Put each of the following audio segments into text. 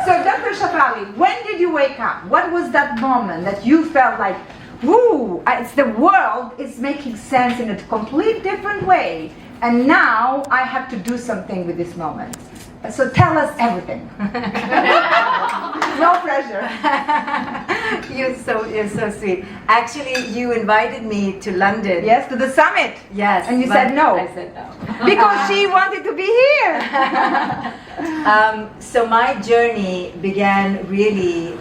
So Dr. Shefali, when did you wake up? What was that moment that you felt like, woo, it's the world is making sense in a complete different way, and now I have to do something with this moment. So tell us everything. No pressure. You're so sweet. Actually, you invited me to London. Yes, to the summit. Yes. And you said no. I said no. Because she wanted to be here. So my journey began really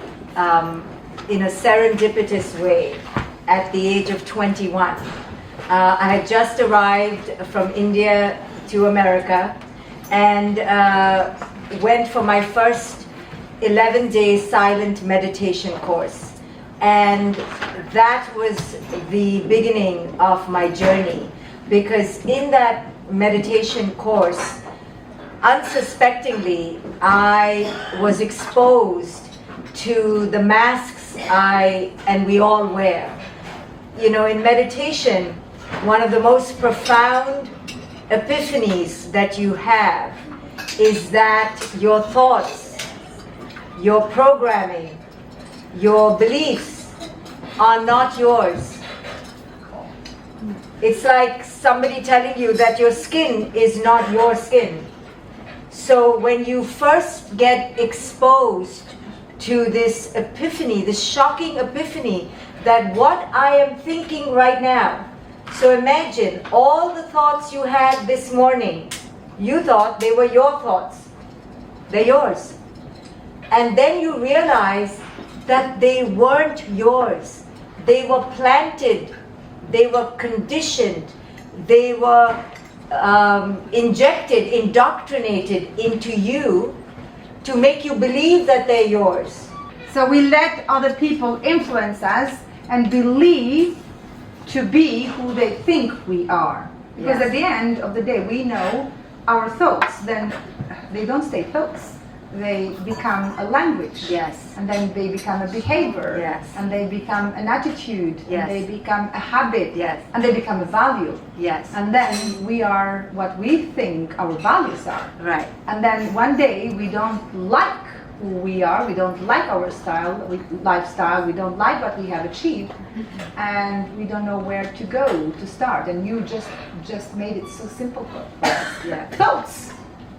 in a serendipitous way at the age of 21. I had just arrived from India to America and went for my first 11-day silent meditation course. And that was the beginning of my journey, because in that meditation course, unsuspectingly, I was exposed to the masks we all wear. You know, in meditation, one of the most profound epiphanies that you have is that your thoughts, your programming, your beliefs are not yours. It's like somebody telling you that your skin is not your skin. So when you first get exposed to this epiphany, this shocking epiphany, that what I am thinking right now, so imagine all the thoughts you had this morning, you thought they were your thoughts. They're yours. And then you realize that they weren't yours. They were planted, they were conditioned, they were injected, indoctrinated into you to make you believe that they're yours. So we let other people influence us and believe to be who they think we are. Because Yes. at the end of the day, we know our thoughts, then they don't stay thoughts. They become a language. Yes. And then they become a behavior. Yes. And they become an attitude. Yes. And they become a habit. Yes. And they become a value. Yes. And then we are what we think our values are. Right. And then one day we don't like who we are, we don't like our lifestyle, we don't like what we have achieved, and we don't know where to go to start. And you just made it so simple for us. Yeah. Thoughts.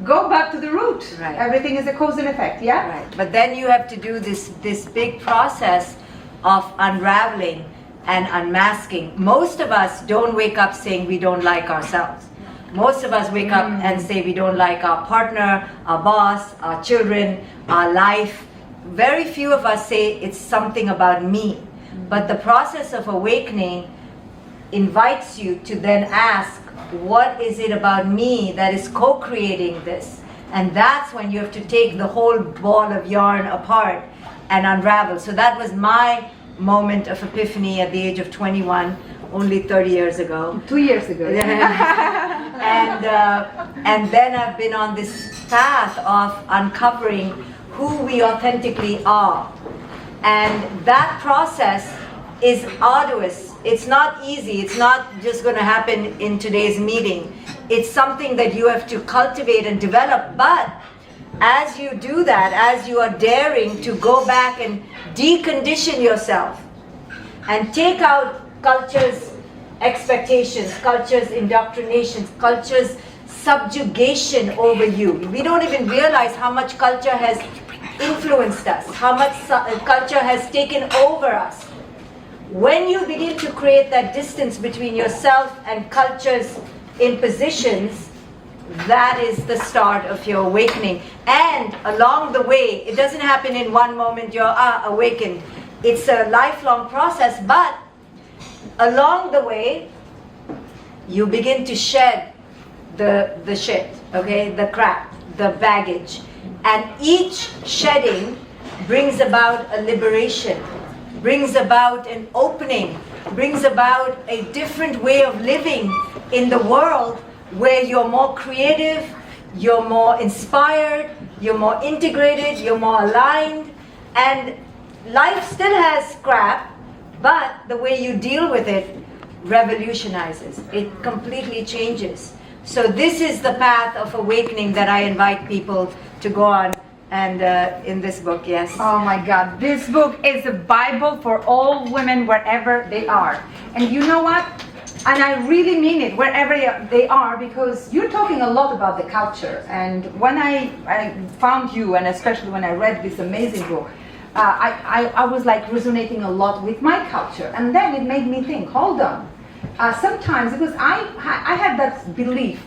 Go back to the root. Right. Everything is a cause and effect, yeah? Right. But then you have to do this big process of unraveling and unmasking. Most of us don't wake up saying we don't like ourselves. Most of us wake up and say we don't like our partner, our boss, our children, our life. Very few of us say it's something about me. But the process of awakening invites you to then ask, what is it about me that is co-creating this? And that's when you have to take the whole ball of yarn apart and unravel. So that was my moment of epiphany at the age of 21, only 30 years ago. 2 years ago. And then I've been on this path of uncovering who we authentically are. And that process is arduous. It's not easy. It's not just going to happen in today's meeting. It's something that you have to cultivate and develop. But as you do that, as you are daring to go back and decondition yourself and take out culture's expectations, culture's indoctrinations, culture's subjugation over you. We don't even realize how much culture has influenced us, how much culture has taken over us. When you begin to create that distance between yourself and culture's impositions, that is the start of your awakening. And along the way, it doesn't happen in one moment you're awakened. It's a lifelong process, but along the way, you begin to shed the shit, okay, the crap, the baggage. And each shedding brings about a liberation, brings about an opening, brings about a different way of living in the world where you're more creative, you're more inspired, you're more integrated, you're more aligned, and life still has crap, but the way you deal with it revolutionizes. It completely changes. So this is the path of awakening that I invite people to go on. And in this book, yes. Oh my God, this book is a Bible for all women wherever they are. And you know what? And I really mean it, wherever they are, because you're talking a lot about the culture. And when I found you, and especially when I read this amazing book, I was like resonating a lot with my culture. And then it made me think, hold on. Sometimes, because I had that belief,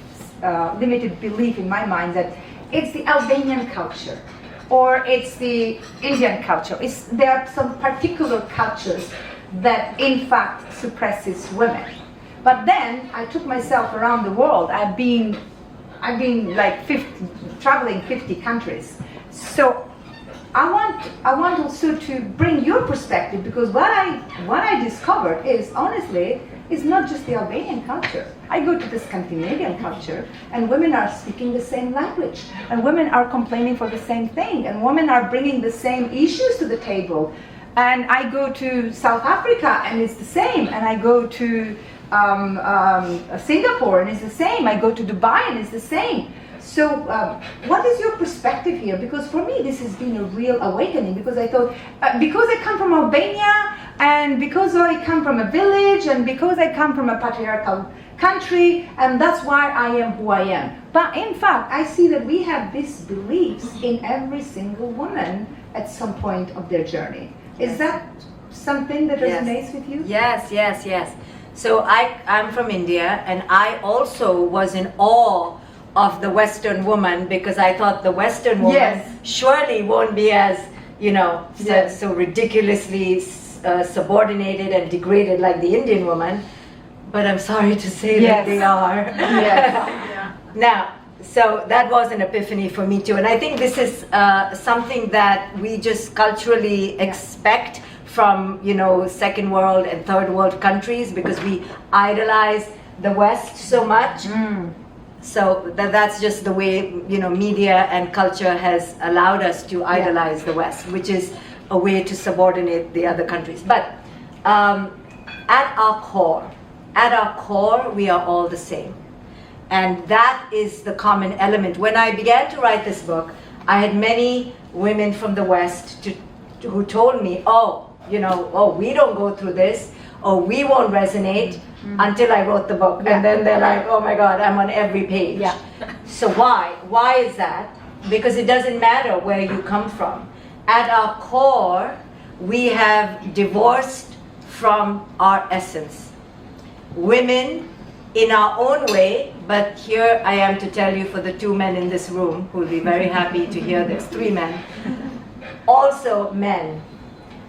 limited belief in my mind that it's the Albanian culture or it's the Indian culture. There are some particular cultures that in fact suppresses women. But then I took myself around the world. I've been like traveling 50 countries. So I want also to bring your perspective, because what I discovered is, honestly, it's not just the Albanian culture. I go to the Scandinavian culture, and women are speaking the same language, and women are complaining for the same thing, and women are bringing the same issues to the table. And I go to South Africa, and it's the same. And I go to Singapore, and it's the same. I go to Dubai, and it's the same. So what is your perspective here? Because for me, this has been a real awakening, because I thought, because I come from Albania, and because I come from a village, and because I come from a patriarchal country, and that's why I am who I am. But in fact, I see that we have these beliefs in every single woman at some point of their journey. Is that something that resonates with you? Yes, yes, yes. So I'm from India, and I also was in awe of the Western woman, because I thought the Western woman surely won't be as, so ridiculously subordinated and degraded like the Indian woman. But I'm sorry to say that they are. Yes. Now, so that was an epiphany for me too. And I think this is something that we just culturally expect from, second world and third world countries, because we idolize the West so much. So that's just the way, media and culture has allowed us to idolize the West, which is a way to subordinate the other countries. But at our core, we are all the same. And that is the common element. When I began to write this book, I had many women from the West who told me, we don't go through this, or we won't resonate until I wrote the book. And then they're like, oh my God, I'm on every page. So why? Why is that? Because it doesn't matter where you come from. At our core, we have divorced from our essence. Women, in our own way, but here I am to tell you, for the 2 men in this room who will be very happy to hear this, 3 men, also men.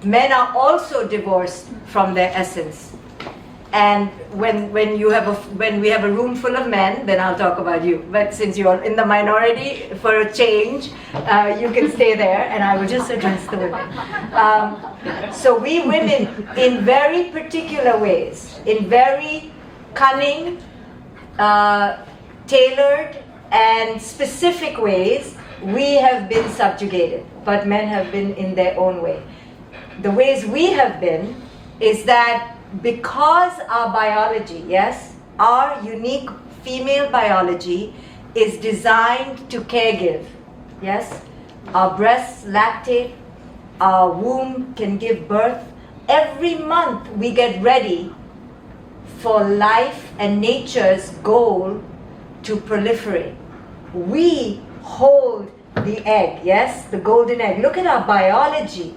Men are also divorced from their essence. And when we have a room full of men, then I'll talk about you. But since you're in the minority, for a change, you can stay there, and I will just address the women. So we women, in very particular ways, in very cunning, tailored, and specific ways, we have been subjugated, but men have been in their own way. The ways we have been is that because our biology, our unique female biology is designed to caregive, our breasts lactate, our womb can give birth. Every month we get ready for life and nature's goal to proliferate. We hold the egg, the golden egg. Look at our biology.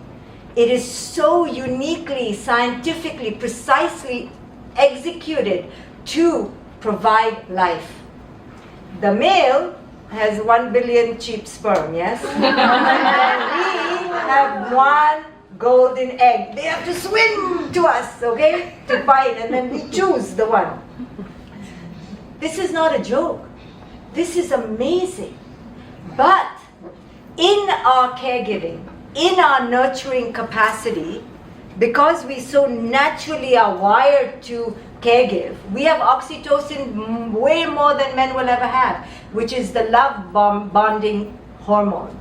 It is so uniquely, scientifically, precisely executed to provide life. The male has 1 billion cheap sperm, and we have 1 golden egg. They have to swim to us, to find, and then we choose the one. This is not a joke. This is amazing. But in our caregiving, in our nurturing capacity, because we so naturally are wired to caregive, we have oxytocin way more than men will ever have, which is the love bonding hormone.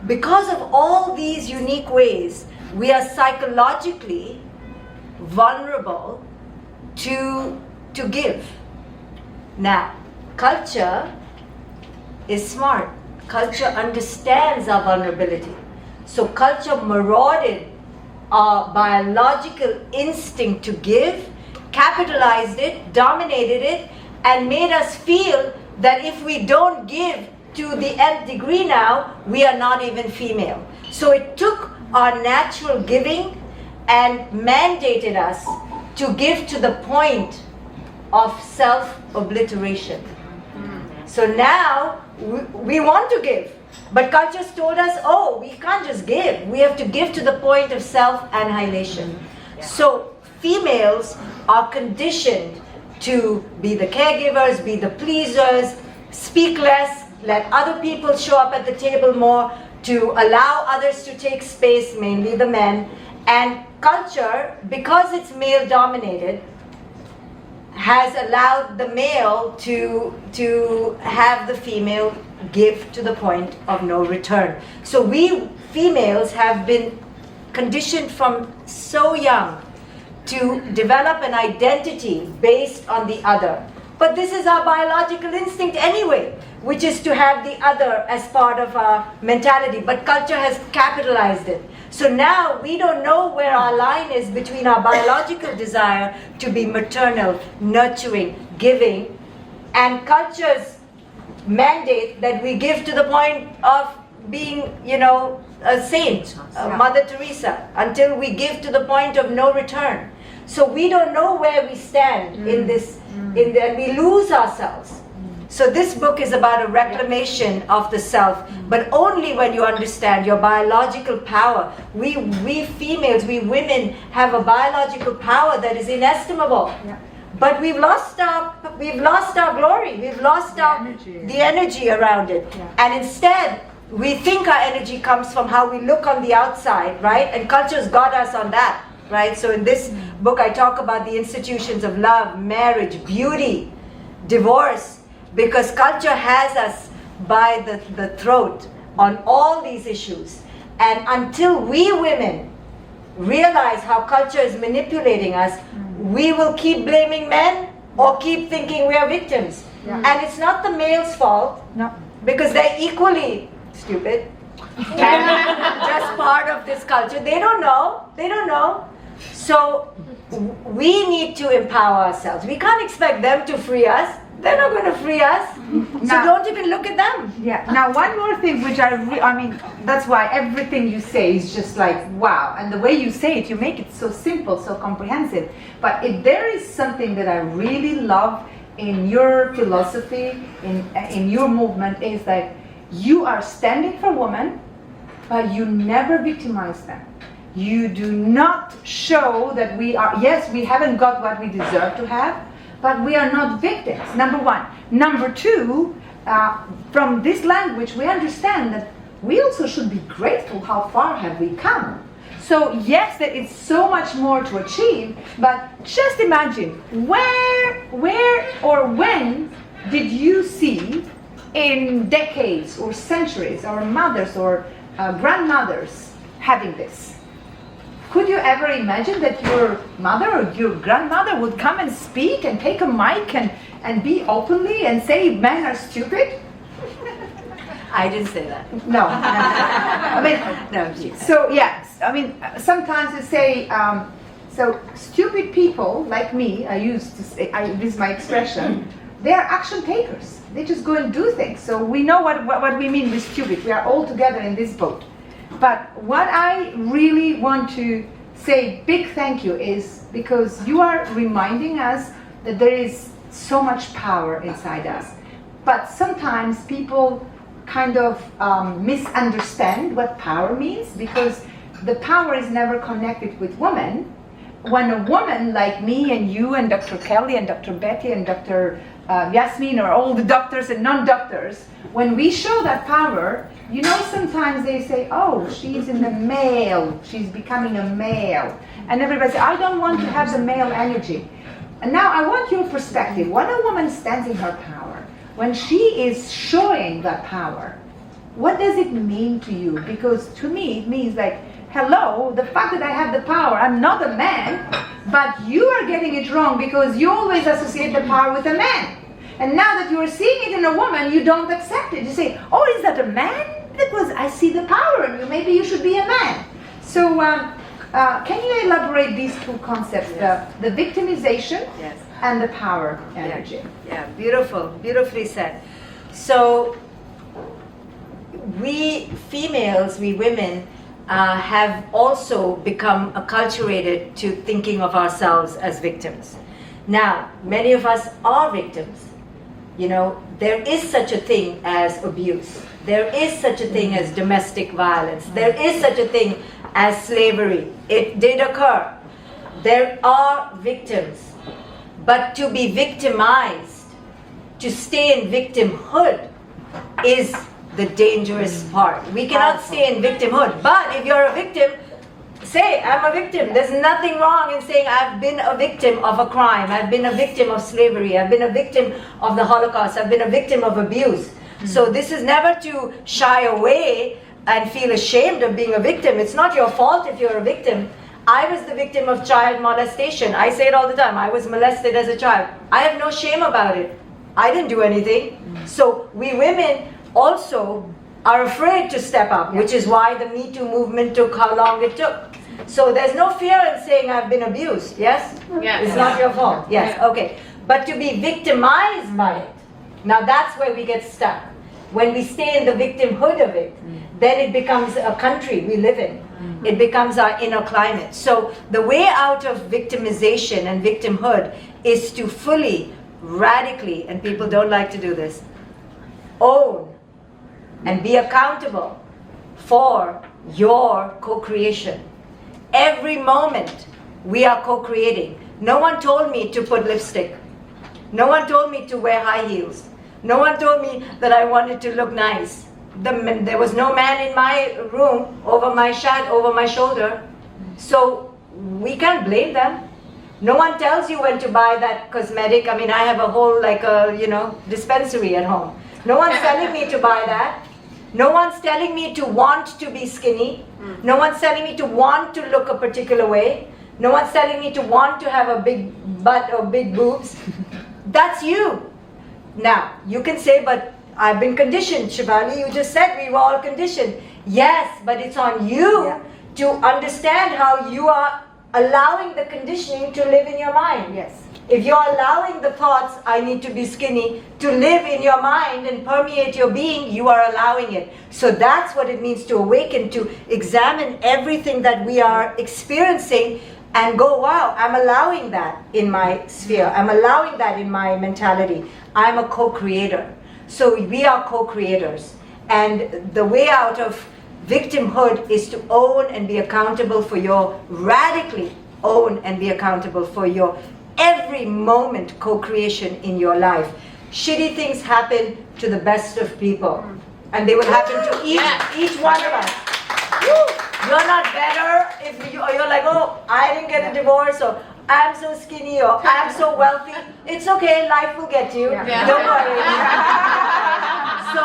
Because of all these unique ways, we are psychologically vulnerable to give. Now, culture is smart. Culture understands our vulnerability. So culture marauded our biological instinct to give, capitalized it, dominated it, and made us feel that if we don't give to the nth degree now, we are not even female. So it took our natural giving and mandated us to give to the point of self-obliteration. So now we want to give, but culture's told us, oh, we can't just give. We have to give to the point of self-annihilation. So females are conditioned to be the caregivers, be the pleasers, speak less, let other people show up at the table more, to allow others to take space, mainly the men. And culture, because it's male dominated, has allowed the male to have the female give to the point of no return. So we females have been conditioned from so young to develop an identity based on the other. But this is our biological instinct anyway, which is to have the other as part of our mentality. But culture has capitalized it. So now we don't know where our line is between our biological desire to be maternal, nurturing, giving, and culture's mandate that we give to the point of being, a saint, Mother Teresa, until we give to the point of no return. So we don't know where we stand in this, and we lose ourselves. So this book is about a reclamation of the self, but only when you understand your biological power. We females, we women have a biological power that is inestimable. Yeah. But we've lost our glory. We've lost the energy around it. Yeah. And instead, we think our energy comes from how we look on the outside, right? And culture's got us on that, right? So in this book, I talk about the institutions of love, marriage, beauty, divorce, because culture has us by the throat on all these issues. And until we women realize how culture is manipulating us, we will keep blaming men or keep thinking we are victims. Yeah. And it's not the male's fault, No. because they're equally stupid and just part of this culture. They don't know. So we need to empower ourselves. We can't expect them to free us. They're not going to free us. So Now- don't even look at them. Yeah. Now, one more thing, which I mean, that's why everything you say is just like wow, and the way you say it, you make it so simple, so comprehensive. But if there is something that I really love in your philosophy, in your movement, is that you are standing for women, but you never victimize them. You do not show that we are. Yes, we haven't got what we deserve to have, but we are not victims, number one. Number two, from this language, we understand that we also should be grateful how far have we come. So yes, there is so much more to achieve, but just imagine, where or when did you see in decades or centuries our mothers or grandmothers having this? Could you ever imagine that your mother or your grandmother would come and speak and take a mic and be openly and say men are stupid? I didn't say that. No. I mean, No, geez. so yes, I mean, sometimes they say, so stupid people like me, I used to say, this is my expression, they are action takers. They just go and do things. So we know what we mean with stupid. We are all together in this boat. But what I really want to say big thank you is because you are reminding us that there is so much power inside us. But sometimes people kind of misunderstand what power means, because the power is never connected with women. When a woman like me and you and Dr. Kelly and Dr. Betty and Dr. Yasmin, or all the doctors and non-doctors, when we show that power, sometimes they say, oh, she's in the male, she's becoming a male. And everybody says, I don't want to have the male energy. And now I want your perspective. When a woman stands in her power, when she is showing that power, what does it mean to you? Because to me, it means like, hello, the fact that I have the power, I'm not a man, but you are getting it wrong because you always associate the power with a man. And now that you are seeing it in a woman, you don't accept it. You say, oh, is that a man? Because I see the power in you. Maybe you should be a man. So can you elaborate these two concepts, the victimization Yes. and the power energy? Yeah, beautiful, beautifully said. So we females, we women, have also become acculturated to thinking of ourselves as victims. Now, many of us are victims. You know, there is such a thing as abuse. There is such a thing as domestic violence. There is such a thing as slavery. It did occur. There are victims. But to be victimized, to stay in victimhood, is the dangerous part. We cannot stay in victimhood. But if you're a victim, say, I'm a victim. There's nothing wrong in saying I've been a victim of a crime. I've been a victim of slavery. I've been a victim of the Holocaust. I've been a victim of abuse. So this is never to shy away and feel ashamed of being a victim. It's not your fault if you're a victim. I was the victim of child molestation. I say it all the time. I was molested as a child. I have no shame about it. I didn't do anything. So we women also are afraid to step up, which is why the Me Too movement took how long it took. So there's no fear in saying I've been abused, yes? Yes. It's not your fault, yes, okay. But to be victimized by it, now that's where we get stuck. When we stay in the victimhood of it, then it becomes a country we live in. It becomes our inner climate. So the way out of victimization and victimhood is to fully, radically, and people don't like to do this, own and be accountable for your co-creation. Every moment we are co-creating. No one told me to put lipstick. No one told me to wear high heels. No one told me that I wanted to look nice. There was no man in my room over my shoulder. So we can't blame them. No one tells you when to buy that cosmetic. I mean, I have a whole dispensary at home. No one's telling me to buy that. No one's telling me to want to be skinny. No one's telling me to want to look a particular way. No one's telling me to want to have a big butt or big boobs. That's you. Now, you can say, but I've been conditioned, Shefali. You just said we were all conditioned. Yes, but it's on you to understand how you are allowing the conditioning to live in your mind. Yes. If you're allowing the thoughts, I need to be skinny, to live in your mind and permeate your being, you are allowing it. So that's what it means to awaken, to examine everything that we are experiencing and go, wow, I'm allowing that in my sphere. I'm allowing that in my mentality. I'm a co-creator. So we are co-creators. And the way out of victimhood is to own and be accountable for your, radically own and be accountable for your every moment co-creation in your life. Shitty things happen to the best of people. And they will happen to each one of us. You're not better if you're like, oh, I didn't get a divorce, or I'm so skinny, or I'm so wealthy. It's okay, life will get you. Don't worry. So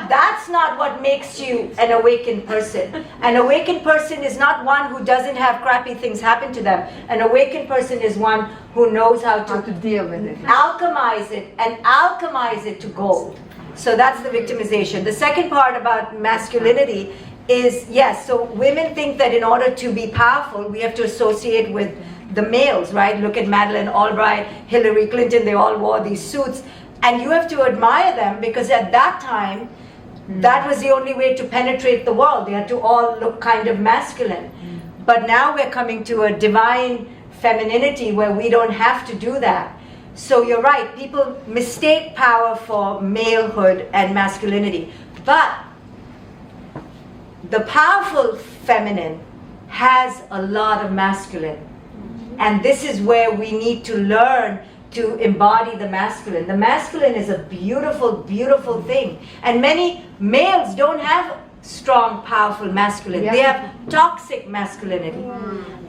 that's not what makes you an awakened person. An awakened person is not one who doesn't have crappy things happen to them. An awakened person is one who knows how to deal with it. alchemize it and alchemize it to gold. So that's the victimization. The second part about masculinity is, yes, so women think that in order to be powerful, we have to associate with the males, right? Look at Madeleine Albright, Hillary Clinton, they all wore these suits. And you have to admire them because at that time, that was the only way to penetrate the world. They had to all look kind of masculine. But now we're coming to a divine femininity where we don't have to do that. So you're right, people mistake power for malehood and masculinity. But the powerful feminine has a lot of masculine. And this is where we need to learn to embody the masculine. The masculine is a beautiful, beautiful thing. And many males don't have strong, powerful masculine. They have toxic masculinity.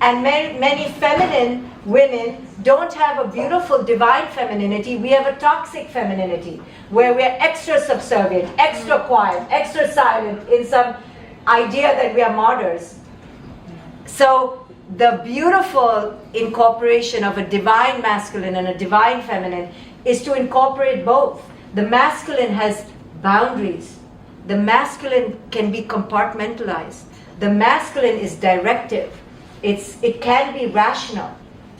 And many feminine women don't have a beautiful divine femininity. We have a toxic femininity where we're extra subservient, extra quiet, extra silent in some idea that we are martyrs. So the beautiful incorporation of a divine masculine and a divine feminine is to incorporate both. The masculine has boundaries. The masculine can be compartmentalized. The masculine is directive. It can be rational.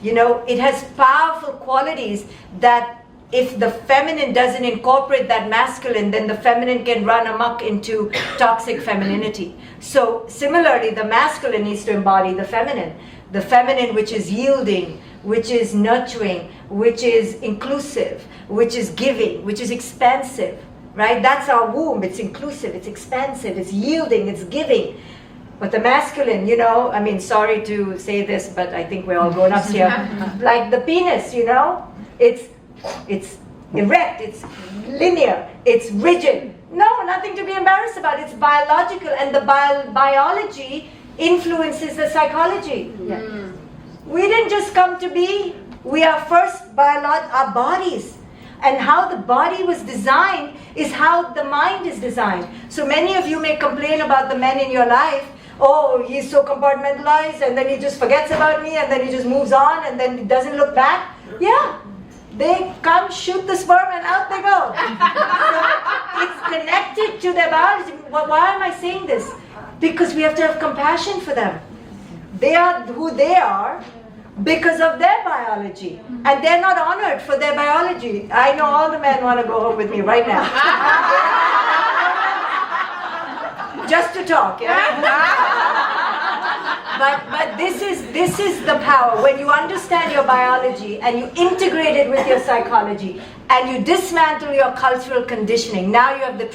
You know, it has powerful qualities that if the feminine doesn't incorporate that masculine, then the feminine can run amok into toxic femininity. So similarly, the masculine needs to embody the feminine. The feminine, which is yielding, which is nurturing, which is inclusive, which is giving, which is expansive, right? That's our womb. It's inclusive, it's expansive, it's yielding, it's giving. But the masculine, you know, I mean, sorry to say this, but I think we're all grown-ups here. Like the penis, you know, it's erect, it's linear, it's rigid. No, nothing to be embarrassed about. It's biological, and the biology influences the psychology. Yes. We didn't just come to be. We are first our bodies. And how the body was designed is how the mind is designed. So many of you may complain about the men in your life. Oh, he's so compartmentalized, and then he just forgets about me, and then he just moves on, and then he doesn't look back. Yeah. They come, shoot the sperm, and out they go. So it's connected to their biology. Why am I saying this? Because we have to have compassion for them. They are who they are because of their biology. And they're not honored for their biology. I know all the men want to go home with me right now. Just to talk, yeah? But this is the power. When you understand your biology and you integrate it with your psychology and you dismantle your cultural conditioning, now you have the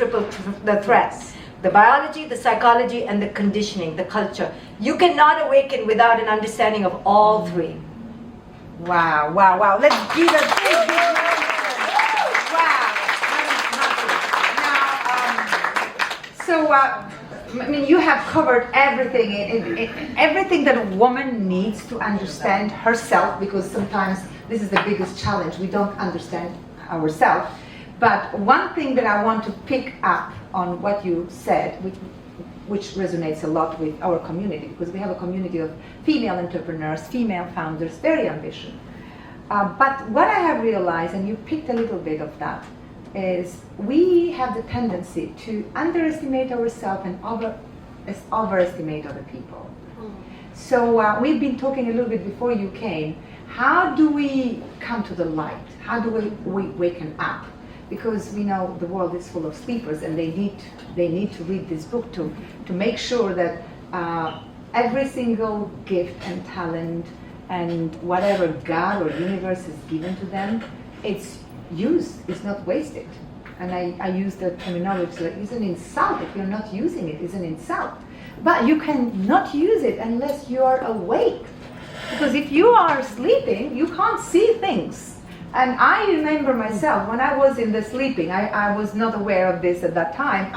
threat. The biology, the psychology, and the conditioning, the culture. You cannot awaken without an understanding of all three. Wow, wow, wow. Let's give a big wow. Now, I mean, you have covered everything, everything that a woman needs to understand herself, because sometimes this is the biggest challenge. We don't understand ourselves. But one thing that I want to pick up on what you said, which resonates a lot with our community, because we have a community of female entrepreneurs, female founders, very ambitious. But what I have realized, and you picked a little bit of that, is we have the tendency to underestimate ourselves and overestimate other people. So we've been talking a little bit before you came. How do we come to the light? How do we waken up? Because we know the world is full of sleepers, and they need to read this book to make sure that every single gift and talent and whatever God or universe has given to them, it's used, it's not wasted. And I use the terminology that it's an insult. If you're not using it, it's an insult. But you can not use it unless you are awake. Because if you are sleeping, you can't see things. And I remember myself, when I was in the sleeping, I was not aware of this at that time,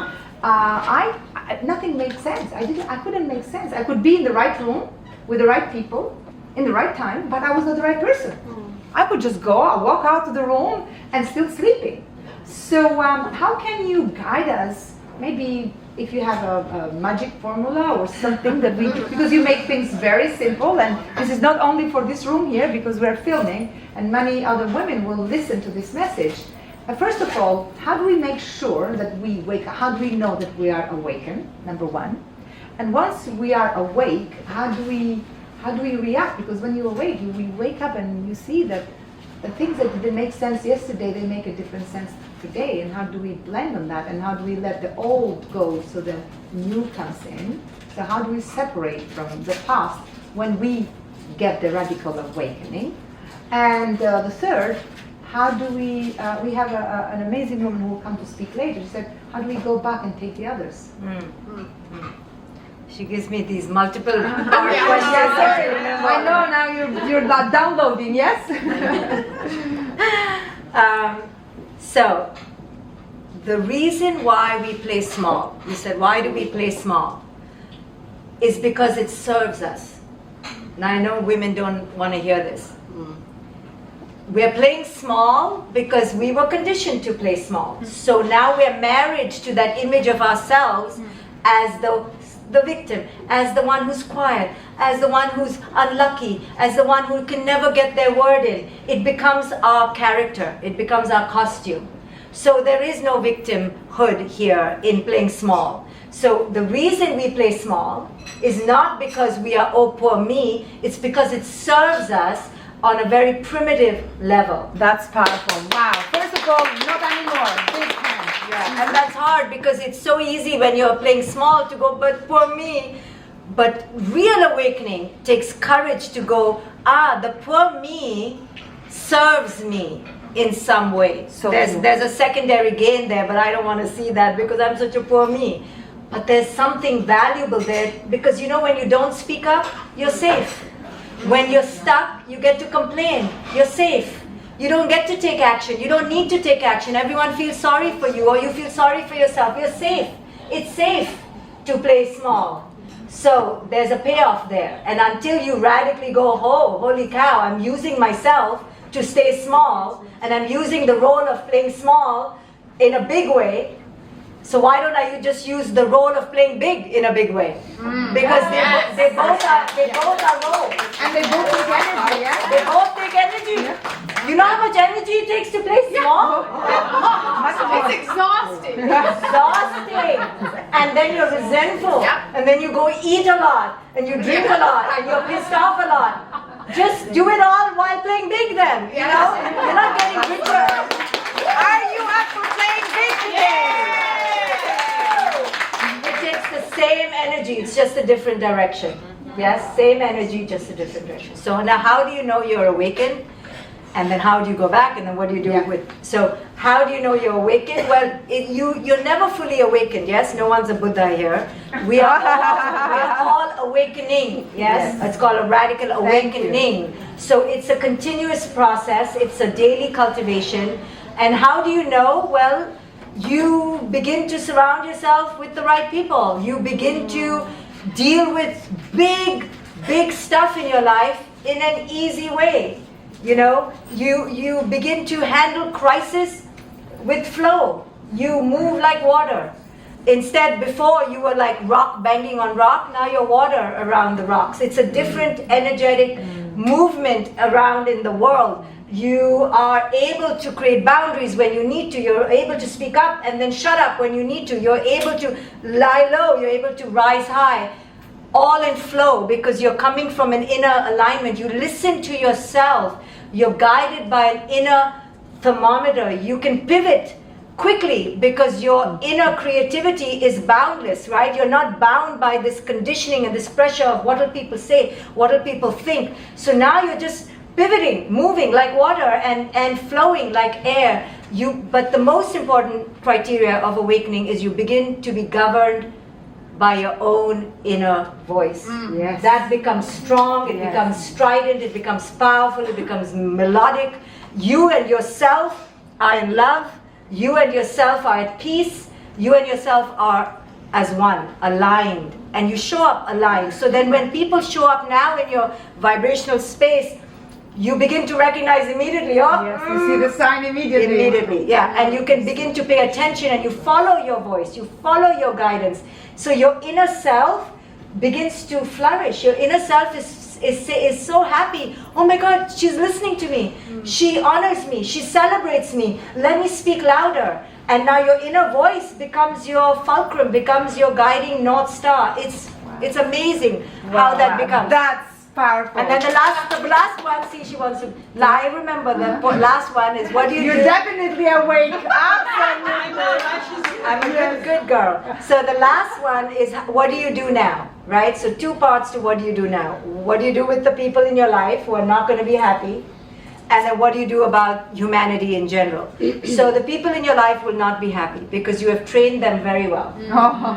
nothing made sense. I couldn't make sense. I could be in the right room with the right people in the right time, but I was not the right person. I could just walk out of the room and still sleeping. So how can you guide us? Maybe if you have a magic formula or something that because you make things very simple, and this is not only for this room here, because we're filming and many other women will listen to this message. First of all, how do we make sure that we wake up? How do we know that we are awakened, number one? And once we are awake, how do we react? Because when you awake, you wake up and you see that the things that didn't make sense yesterday, they make a different sense today. And how do we blend on that? And how do we let the old go so the new comes in? So how do we separate from the past when we get the radical awakening? And the third, how do we have an amazing woman who will come to speak later. She said, how do we go back and take the others? She gives me these multiple questions. I know now you're not downloading, yes? So, the reason why we play small, you said, why do we play small? Is because it serves us. Now I know women don't want to hear this. We're playing small because we were conditioned to play small. So now we're married to that image of ourselves as the victim, as the one who's quiet, as the one who's unlucky, as the one who can never get their word in. It becomes our character. It becomes our costume. So there is no victimhood here in playing small. So the reason we play small is not because we are, oh, poor me. It's because it serves us on a very primitive level. That's powerful. Wow. First of all, not anymore. Big hand. Yeah. And that's hard because it's so easy when you're playing small to go, but poor me. But real awakening takes courage to go, the poor me serves me in some way. So there's a secondary gain there, but I don't want to see that because I'm such a poor me. But there's something valuable there because when you don't speak up, you're safe. When you're stuck, you get to complain. You're safe. You don't get to take action. You don't need to take action. Everyone feels sorry for you or you feel sorry for yourself. You're safe. It's safe to play small. So there's a payoff there. And until you radically go, holy cow, I'm using myself to stay small, and I'm using the role of playing small in a big way. So why don't I just use the role of playing big in a big way? Because they both are roles. And they both take energy, yeah? They both take energy. You know how much energy it takes to play small? It's exhausting. Exhausting. And then you're resentful. And then you go eat a lot. And you drink a lot. And you're pissed off a lot. Just do it all while playing big then. You're not getting richer. Are you up for playing big today? It takes the same energy, it's just a different direction. Yes, same energy, just a different direction. So now how do you know you're awakened? And then how do you go back? And then what do you do with... So how do you know you're awakened? Well, you're never fully awakened, yes? No one's a Buddha here. We are all awakening, yes? It's called a radical awakening. So it's a continuous process. It's a daily cultivation. And how do you know? Well, you begin to surround yourself with the right people. You begin to deal with big stuff in your life in an easy way. You begin to handle crisis with flow. You move like water. Instead, before you were like rock banging on rock, now you're water around the rocks. It's a different energetic movement around in the world. You are able to create boundaries when you need to. You're able to speak up and then shut up when you need to. You're able to lie low. You're able to rise high. All in flow because you're coming from an inner alignment. You listen to yourself. You're guided by an inner thermometer. You can pivot quickly because your inner creativity is boundless, right? You're not bound by this conditioning and this pressure of what will people say, what will people think. So now you're just pivoting, moving like water and flowing like air. But the most important criteria of awakening is you begin to be governed by your own inner voice. Yes. That becomes strong, it becomes strident, it becomes powerful, it becomes melodic. You and yourself are in love. You and yourself are at peace. You and yourself are as one, aligned. And you show up aligned. So then when people show up now in your vibrational space, you begin to recognize immediately. Yes, you see the sign immediately. And you can begin to pay attention and you follow your voice, you follow your guidance. So your inner self begins to flourish. Your inner self is so happy. Oh my God, she's listening to me. She honors me. She celebrates me. Let me speak louder. And now your inner voice becomes your fulcrum, becomes your guiding North Star. It's amazing how that becomes. That's powerful. And then the last one, see, she wants to lie. Remember, the last one is what do you do? You're definitely awake. Absolutely. I'm a good girl. So the last one is what do you do now, right? So two parts to what do you do now. What do you do with the people in your life who are not going to be happy? And then what do you do about humanity in general? So the people in your life will not be happy because you have trained them very well.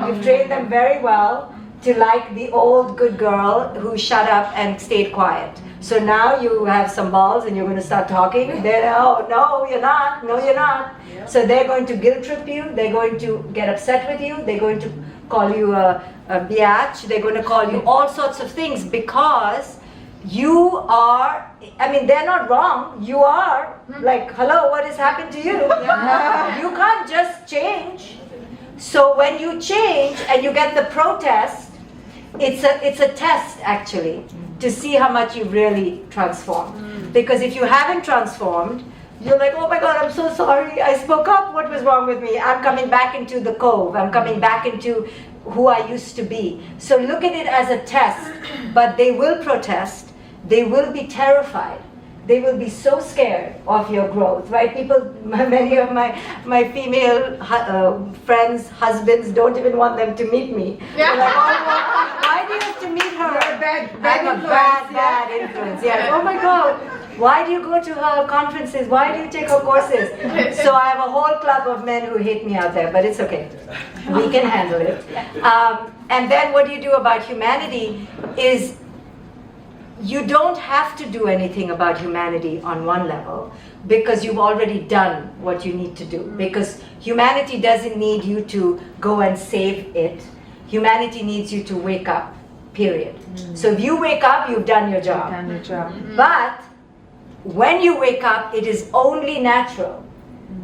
You've trained them very well to like the old good girl who shut up and stayed quiet. So now you have some balls and you're going to start talking. Oh, no, you're not. No, you're not. So they're going to guilt trip you. They're going to get upset with you. They're going to call you a biatch. They're going to call you all sorts of things because you are, they're not wrong. You are like, hello, what has happened to you? You can't just change. So when you change and you get the protest, it's a test actually to see how much you've really transformed. Because if you haven't transformed, you're like, oh my God, I'm so sorry. I spoke up. What was wrong with me? I'm coming back into the cove. I'm coming back into who I used to be. So look at it as a test. But they will protest. They will be terrified. They will be so scared of your growth, right? People, many of my female friends, husbands, don't even want them to meet me. They're like, oh, why do you have to meet her? You're a bad I'm a bad influence. Yes. Oh my God. Why do you go to her conferences? Why do you take her courses? So I have a whole club of men who hate me out there, but it's okay. We can handle it. And then what you do about humanity is you don't have to do anything about humanity on one level because you've already done what you need to do. Because humanity doesn't need you to go and save it. Humanity needs you to wake up, period. So if you wake up, you've done your job. But when you wake up, it is only natural.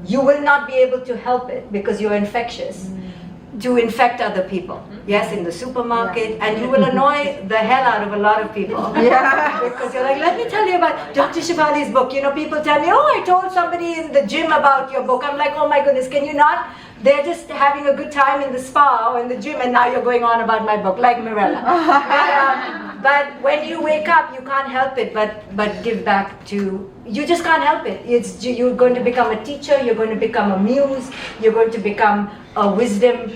You will not be able to help it because you're infectious. To infect other people, yes, in the supermarket, and you will annoy the hell out of a lot of people. Yeah. Because you're like, let me tell you about Dr. Shefali's book. You know, people tell me, oh, I told somebody in the gym about your book. I'm like, oh my goodness, can you not? They're just having a good time in the spa or in the gym, and now you're going on about my book, like Mirella. But when you wake up, you can't help it but give back to. You just can't help it. You're going to become a teacher. You're going to become a muse. You're going to become a wisdom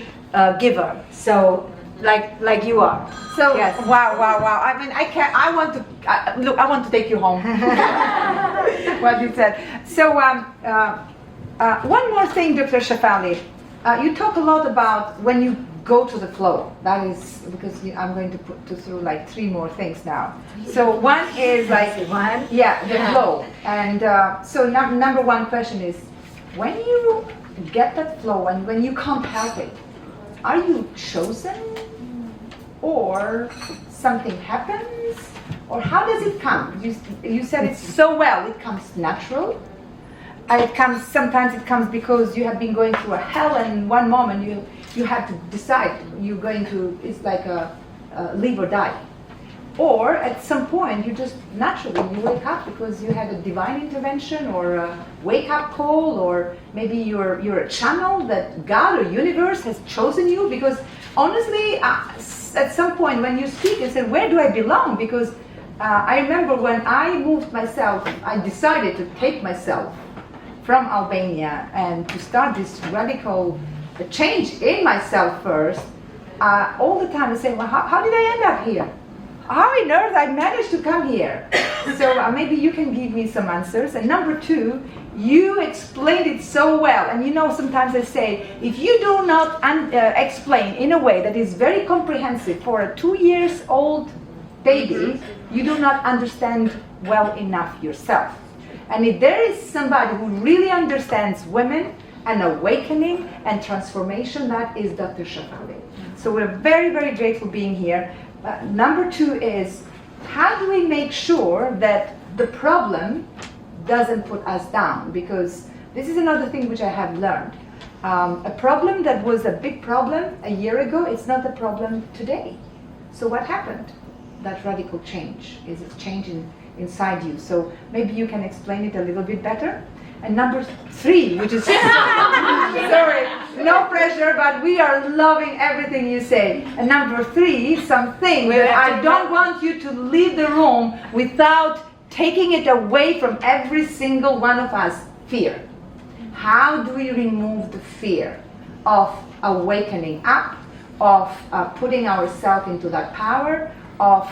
giver. So, like you are. So Yes. wow. I mean, I can't. I want to look. I want to take you home. What you said. So one more thing, Dr. Shefali. You talk a lot about when you go to the flow. That is because I'm going to put through like 3 more things now. So one is like the flow. And so number one question is, when you get that flow and when you can't help it, are you chosen, or something happens, or how does it come? You said it so well. It comes natural. Sometimes it comes because you have been going through a hell, and one moment you have to decide you're going to. It's like a live or die. Or at some point you just naturally you wake up because you had a divine intervention or a wake up call, or maybe you're a channel that God or universe has chosen you. Because honestly, at some point when you speak, you say, where do I belong? Because I remember when I moved myself, I decided to take myself from Albania and to start this radical change in myself first. All the time I say, well, how did I end up here? How on earth I managed to come here? So maybe you can give me some answers. And number 2, you explained it so well. And you know, sometimes I say, if you do not explain in a way that is very comprehensive for a 2-year-old baby, you do not understand well enough yourself. And if there is somebody who really understands women and awakening and transformation, that is Dr. Shefali. So we're very, very grateful being here. Number 2 is, how do we make sure that the problem doesn't put us down? Because this is another thing which I have learned. A problem that was a big problem a year ago, it's not a problem today. So what happened? That radical change is a change inside you. So maybe you can explain it a little bit better. And number 3, which is sorry, no pressure, but we are loving everything you say. And number 3, something that I don't want you to leave the room without taking it away from every single one of us: fear. How do we remove the fear of awakening up, of putting ourselves into that power, of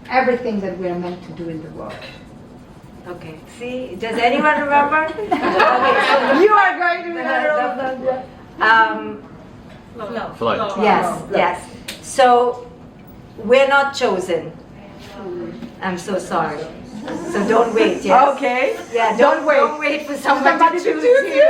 everything that we are meant to do in the world? Okay. See, does anyone remember? Okay, so You are going to be the Flow. yes. So we're not chosen. I'm so sorry. So don't wait. Yes. Okay. Yeah. Don't wait. Don't wait for somebody to choose you.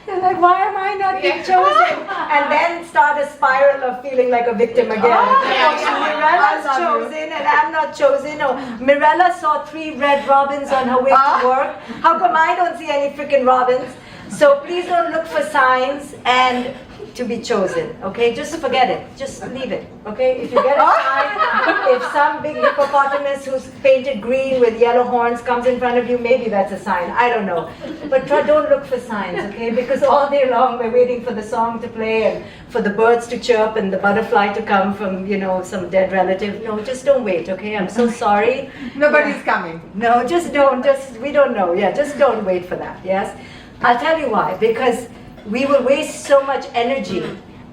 You're like, why am I not being chosen? And then start a spiral of feeling like a victim again. Mirella's chosen and I'm not chosen. Or Mirella saw 3 red robins on her way to work. How come I don't see any freaking robins? So please don't look for signs and to be chosen, okay? Just forget it. Just leave it, okay? If you get a sign, if some big hippopotamus who's painted green with yellow horns comes in front of you, maybe that's a sign. I don't know. But don't look for signs, okay? Because all day long we're waiting for the song to play and for the birds to chirp and the butterfly to come from, some dead relative. No, just don't wait, okay? I'm so sorry. Nobody's coming. No, we don't know. Yeah, just don't wait for that, yes? I'll tell you why. Because we will waste so much energy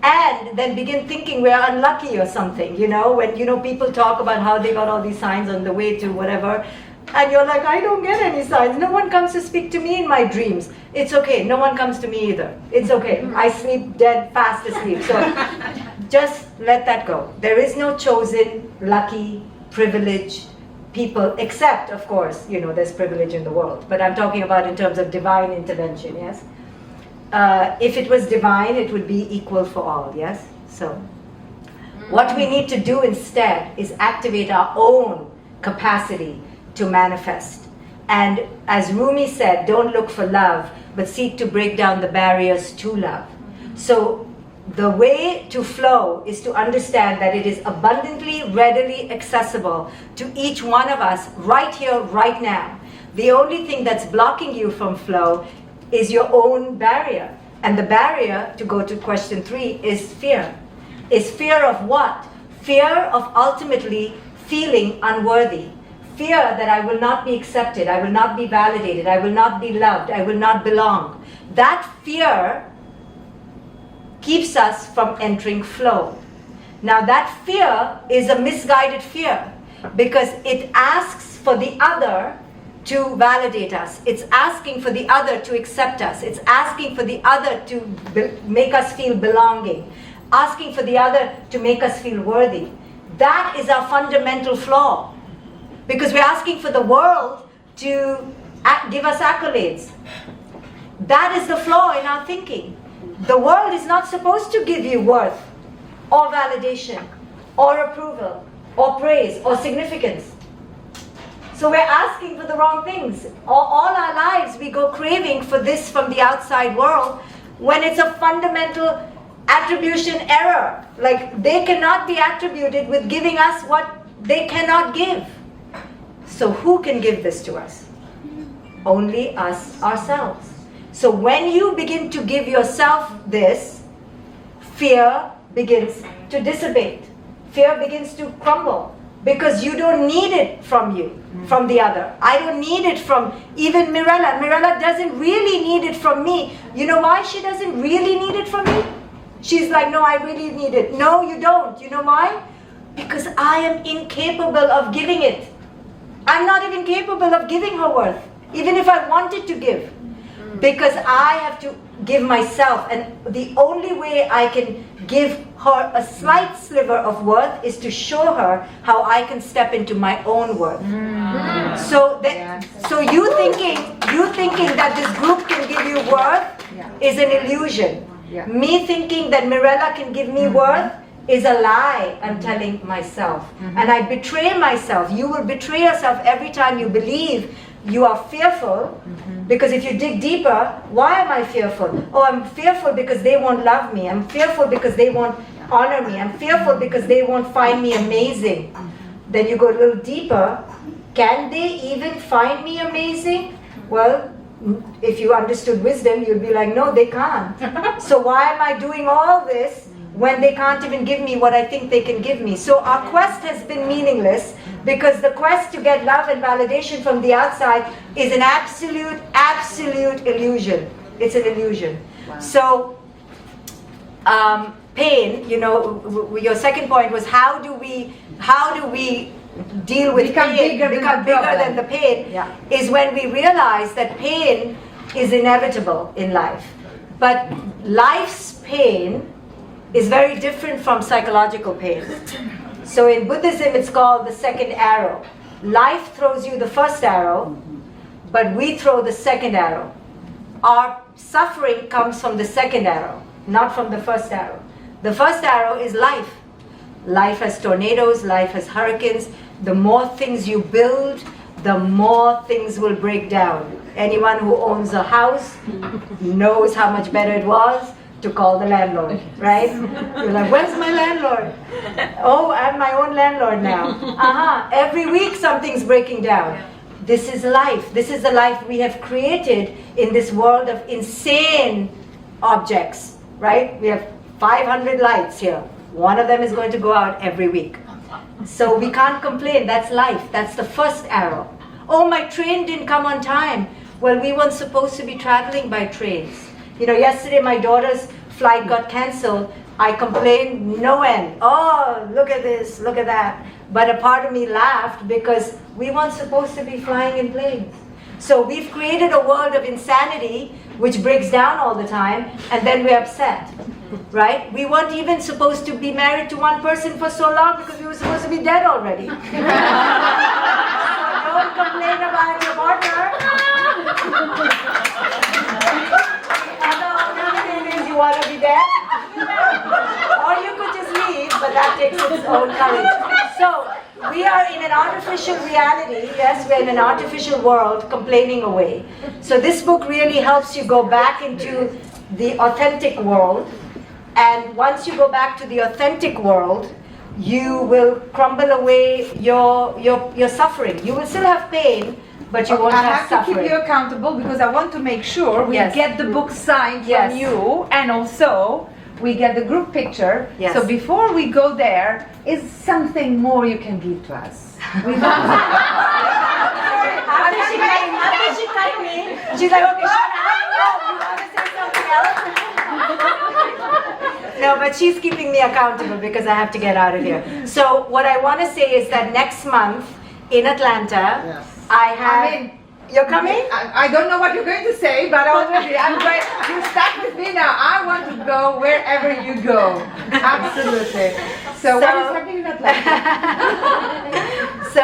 and then begin thinking we're unlucky or something, when, people talk about how they got all these signs on the way to whatever, and you're like, I don't get any signs. No one comes to speak to me in my dreams. It's okay. No one comes to me either. It's okay. I sleep dead fast asleep. So just let that go. There is no chosen, lucky, privileged people, except, of course, there's privilege in the world. But I'm talking about in terms of divine intervention, yes? If it was divine, it would be equal for all, yes? So, what we need to do instead is activate our own capacity to manifest. And as Rumi said, don't look for love, but seek to break down the barriers to love. So, the way to flow is to understand that it is abundantly, readily accessible to each one of us right here, right now. The only thing that's blocking you from flow is your own barrier. And the barrier, to go to question 3, is fear. Is fear of what? Fear of ultimately feeling unworthy. Fear that I will not be accepted, I will not be validated, I will not be loved, I will not belong. That fear keeps us from entering flow. Now that fear is a misguided fear because it asks for the other to validate us. It's asking for the other to accept us. It's asking for the other to make us feel belonging. Asking for the other to make us feel worthy. That is our fundamental flaw. Because we're asking for the world to give us accolades. That is the flaw in our thinking. The world is not supposed to give you worth or validation or approval or praise or significance. So we're asking for the wrong things. All our lives we go craving for this from the outside world when it's a fundamental attribution error. Like they cannot be attributed with giving us what they cannot give. So who can give this to us? Only us ourselves. So when you begin to give yourself this, fear begins to dissipate. Fear begins to crumble. Because you don't need it from you, from the other. I don't need it from even Mirella. Mirella doesn't really need it from me. You know why she doesn't really need it from me? She's like, no, I really need it. No, you don't. You know why? Because I am incapable of giving it. I'm not even capable of giving her worth, even if I wanted to give. Because I have to give myself, and the only way I can give her a slight sliver of worth is to show her how I can step into my own worth. So you thinking that this group can give you worth is an illusion. Me thinking that Mirella can give me worth is a lie I'm telling myself. And I betray myself. You will betray yourself every time you believe you are fearful, because if you dig deeper, why am I fearful? Oh, I'm fearful because they won't love me. I'm fearful because they won't honor me. I'm fearful because they won't find me amazing. Then you go a little deeper. Can they even find me amazing? Well, if you understood wisdom, you'd be like, no, they can't. So why am I doing all this when they can't even give me what I think they can give me? So our quest has been meaningless, because the quest to get love and validation from the outside is an absolute illusion. It's an illusion. Wow. So, pain, your second point was how do we deal with become pain, bigger than the pain, is when we realize that pain is inevitable in life. But life's pain is very different from psychological pain. So in Buddhism, it's called the second arrow. Life throws you the first arrow, but we throw the second arrow. Our suffering comes from the second arrow, not from the first arrow. The first arrow is life. Life has tornadoes, life has hurricanes. The more things you build, the more things will break down. Anyone who owns a house knows how much better it was to call the landlord, right? You're like, where's my landlord? Oh, I'm my own landlord now. Every week something's breaking down. This is life. This is the life we have created in this world of insane objects, right? We have 500 lights here. One of them is going to go out every week. So we can't complain. That's life. That's the first arrow. Oh, my train didn't come on time. Well, we weren't supposed to be traveling by trains. You know, yesterday my daughter's flight got cancelled. I complained no end. Oh, look at this, look at that. But a part of me laughed because we weren't supposed to be flying in planes. So we've created a world of insanity which breaks down all the time, and then we're upset, right? We weren't even supposed to be married to one person for so long because we were supposed to be dead already. So don't complain about your partner. You want to be dead? Or you could just leave, but that takes its own courage. So, we are in an artificial reality, yes, we're in an artificial world complaining away. So this book really helps you go back into the authentic world, and once you go back to the authentic world, you will crumble away your suffering. You will still have pain, but you won't I have have to suffering. keep you accountable because I want to make sure we Yes. get the book signed Yes. from you, and also we get the group picture. Yes. So before we go there, is something more you can give to us? We don't After she cut me, she's like, okay, shut up. Oh, you want to say something else? No, but she's keeping me accountable because I have to get out of here. So what I want to say is that next month in Atlanta, I have... You're coming? I don't know what you're going to say, but already I'm going. You stuck with me now. I want to go wherever you go. Absolutely. So what is happening in Atlanta? So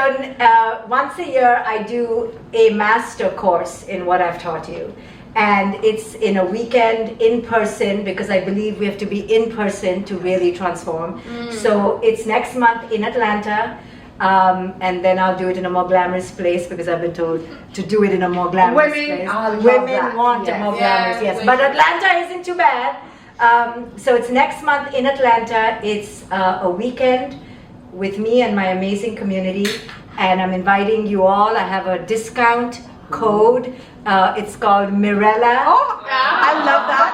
once a year I do a master course in what I've taught you. And it's in a weekend in person because I believe we have to be in person to really transform. So it's next month in Atlanta. And then I'll do it in a more glamorous place because I've been told to do it in a more glamorous place. Women want a more glamorous, yes. But Atlanta isn't too bad. So it's next month in Atlanta. It's a weekend with me and my amazing community. And I'm inviting you all. I have a discount code. It's called Mirella. Oh, I love that.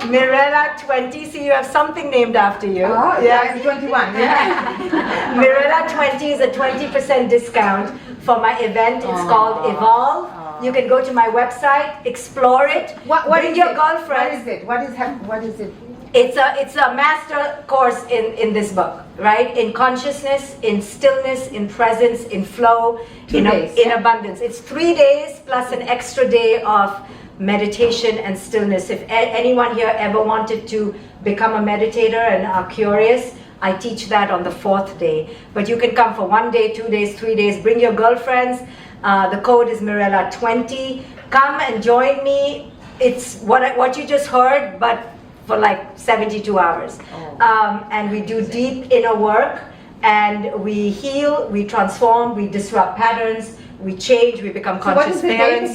Mirella 20. See, you have something named after you. Oh, yeah, I'm 21. Yeah. Mirella 20 is a 20% discount for my event. It's called Evolve. You can go to my website, explore it. What bring is your it? girlfriend. What is it? It's a master course in this book, right? In consciousness, in stillness, in presence, in flow, in abundance. It's 3 days plus an extra day of meditation and stillness. If anyone here ever wanted to become a meditator and are curious, I teach that on the 4th day. But you can come for 1 day, 2 days, 3 days. Bring your girlfriends. The code is Mirella 20. Come and join me. It's what you just heard, but for like 72 hours. And we do deep inner work, and we heal, we transform, we disrupt patterns, we change, we become conscious parents.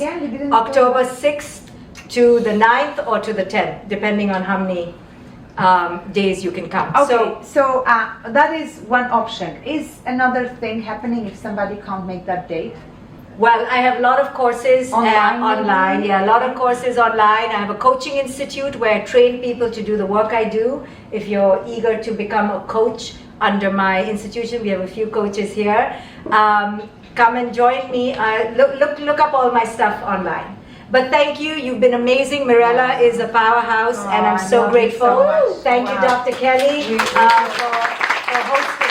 October 6th to the 9th or to the 10th, depending on how many days you can come. Okay, so that is one option. Is another thing happening if somebody can't make that date? Well, I have a lot of courses online. Yeah, a lot of courses online. I have a coaching institute where I train people to do the work I do. If you're eager to become a coach under my institution, we have a few coaches here. Come and join me. Look up all my stuff online. But thank you. You've been amazing. Mirella is a powerhouse, and I'm so grateful. So thank you, Dr. Kelly, for hosting.